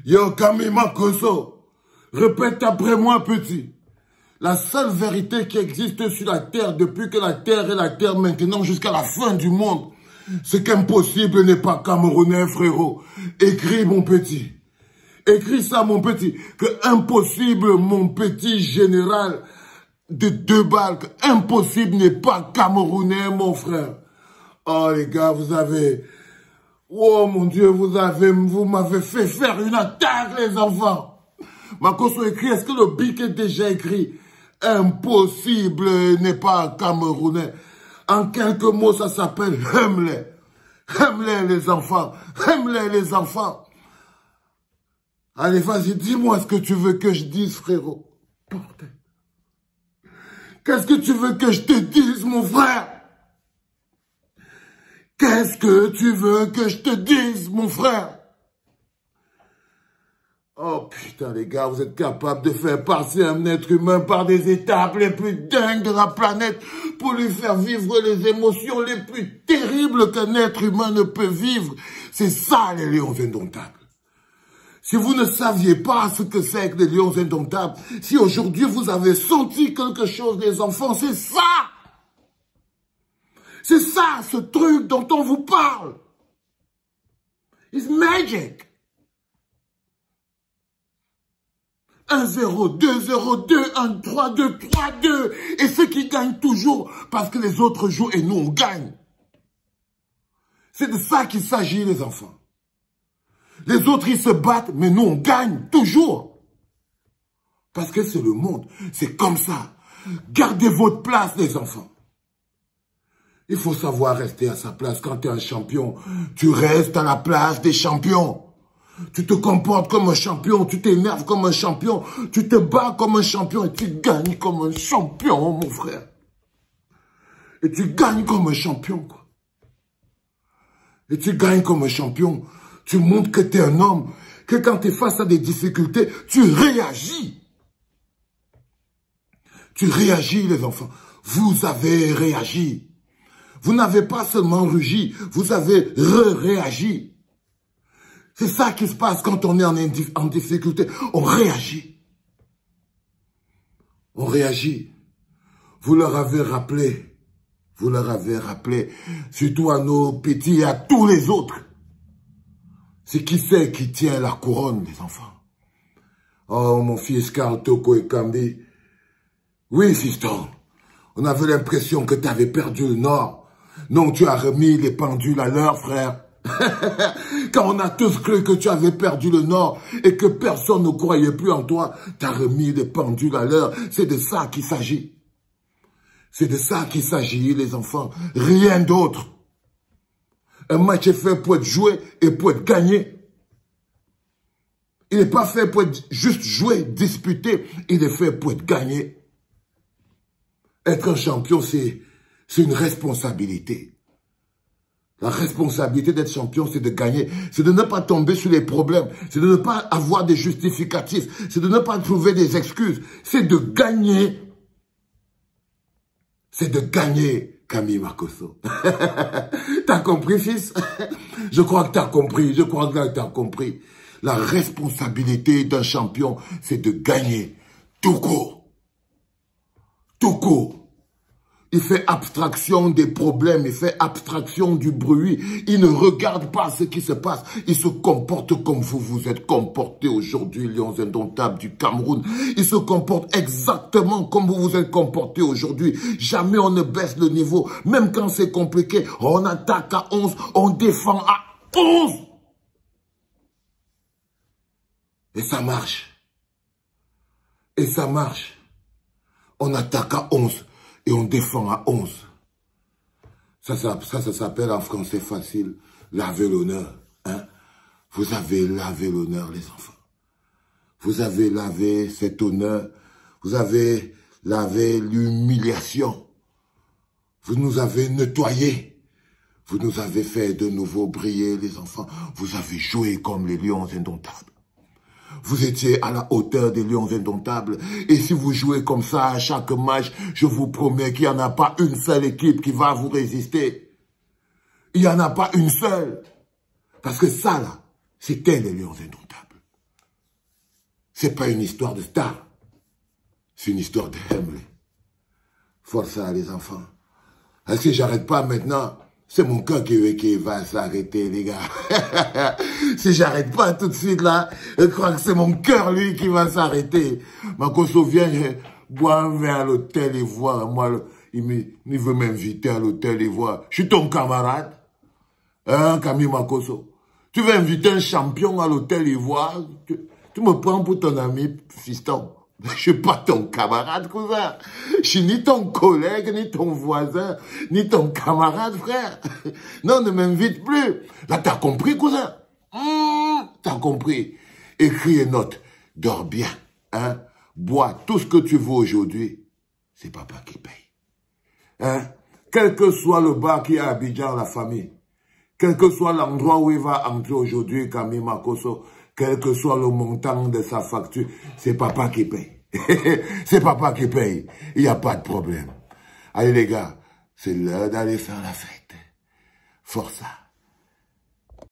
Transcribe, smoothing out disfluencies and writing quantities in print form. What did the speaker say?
Yo, Camille Makoso, répète après moi, petit. La seule vérité qui existe sur la terre depuis que la terre est la terre maintenant jusqu'à la fin du monde, c'est qu'impossible n'est pas camerounais, frérot. Écris, mon petit. Écris ça, mon petit. Que impossible, mon petit général de 2 balles, que impossible n'est pas camerounais, mon frère. Oh, les gars, vous avez... Oh, mon Dieu, vous m'avez fait faire une attaque, les enfants. Makoso écrit, est-ce que le bic est déjà écrit? Impossible n'est pas camerounais. En quelques mots, ça s'appelle Hemley. Hemley, les enfants. Hemley, les enfants. Allez, vas-y, dis-moi ce que tu veux que je dise, frérot. Bordel. Qu'est-ce que tu veux que je te dise, mon frère? Qu'est-ce que tu veux que je te dise, mon frère? Oh putain, les gars, vous êtes capables de faire passer un être humain par des étapes les plus dingues de la planète pour lui faire vivre les émotions les plus terribles qu'un être humain ne peut vivre. C'est ça, les lions indomptables. Si vous ne saviez pas ce que c'est que les lions indomptables, si aujourd'hui vous avez senti quelque chose, les enfants, c'est ça! C'est ça, ce truc dont on vous parle. It's magic. 1-0, 2-0, 2-1, 3-2, 3-2. Et ceux qui gagnent toujours parce que les autres jouent et nous on gagne. C'est de ça qu'il s'agit, les enfants. Les autres, ils se battent, mais nous on gagne toujours. Parce que c'est le monde. C'est comme ça. Gardez votre place, les enfants. Il faut savoir rester à sa place. Quand tu es un champion, tu restes à la place des champions. Tu te comportes comme un champion, tu t'énerves comme un champion, tu te bats comme un champion et tu gagnes comme un champion, mon frère. Et tu gagnes comme un champion, quoi. Et tu gagnes comme un champion. Tu montres que tu es un homme, que quand tu es face à des difficultés, tu réagis. Tu réagis, les enfants. Vous avez réagi. Vous n'avez pas seulement rugi, vous avez réagi. C'est ça qui se passe quand on est en difficulté. On réagit. On réagit. Vous leur avez rappelé. Vous leur avez rappelé. Surtout à nos petits et à tous les autres. C'est qui c'est qui tient la couronne, les enfants. Oh, mon fils Karl Toko et Kambi. Oui, fiston. On avait l'impression que tu avais perdu le nord. Non, tu as remis les pendules à l'heure, frère. Quand on a tous cru que tu avais perdu le nord et que personne ne croyait plus en toi, tu as remis les pendules à l'heure. C'est de ça qu'il s'agit. C'est de ça qu'il s'agit, les enfants. Rien d'autre. Un match est fait pour être joué et pour être gagné. Il n'est pas fait pour être juste joué, disputé. Il est fait pour être gagné. Être un champion, c'est une responsabilité. La responsabilité d'être champion, c'est de gagner. C'est de ne pas tomber sur les problèmes. C'est de ne pas avoir des justificatifs. C'est de ne pas trouver des excuses. C'est de gagner. C'est de gagner, Camille Makoso. T'as compris, fils? Je crois que t'as compris. Je crois que t'as compris. La responsabilité d'un champion, c'est de gagner. Tout court. Tout court. Il fait abstraction des problèmes, il fait abstraction du bruit. Il ne regarde pas ce qui se passe. Il se comporte comme vous vous êtes comporté aujourd'hui, Lions indomptables du Cameroun. Il se comporte exactement comme vous vous êtes comporté aujourd'hui. Jamais on ne baisse le niveau. Même quand c'est compliqué, on attaque à 11, on défend à 11. Et ça marche. Et ça marche. On attaque à 11. Et on défend à 11. Ça s'appelle en français facile, laver l'honneur. Hein? Vous avez lavé l'honneur, les enfants. Vous avez lavé cet honneur. Vous avez lavé l'humiliation. Vous nous avez nettoyés. Vous nous avez fait de nouveau briller, les enfants. Vous avez joué comme les lions indomptables. Vous étiez à la hauteur des lions indomptables. Et si vous jouez comme ça à chaque match, je vous promets qu'il n'y en a pas une seule équipe qui va vous résister. Il n'y en a pas une seule. Parce que ça, là, c'était les lions indomptables. C'est pas une histoire de star. C'est une histoire de Hemley. Force à les enfants. Et si j'arrête pas maintenant, c'est mon cœur qui va s'arrêter, les gars. Si j'arrête pas tout de suite là, je crois que c'est mon cœur, lui, qui va s'arrêter. Makosso vient boire un verre à l'hôtel Ivoire. Moi, il veut m'inviter à l'hôtel Ivoire. Je suis ton camarade. Hein, Camille Makosso? Tu veux inviter un champion à l'hôtel Ivoire? Tu me prends pour ton ami, fiston. Je suis pas ton camarade, cousin. Je suis ni ton collègue, ni ton voisin, ni ton camarade, frère. Non, ne m'invite plus. Là, t'as compris, cousin? T'as compris. Écris et note. Dors bien, hein. Bois tout ce que tu veux aujourd'hui. C'est papa qui paye. Hein? Quel que soit le bar qui est à Abidjan, la famille. Quel que soit l'endroit où il va entrer aujourd'hui, Camille Makosso, quel que soit le montant de sa facture, c'est papa qui paye. C'est papa qui paye. Il n'y a pas de problème. Allez les gars, c'est l'heure d'aller faire la fête. Força.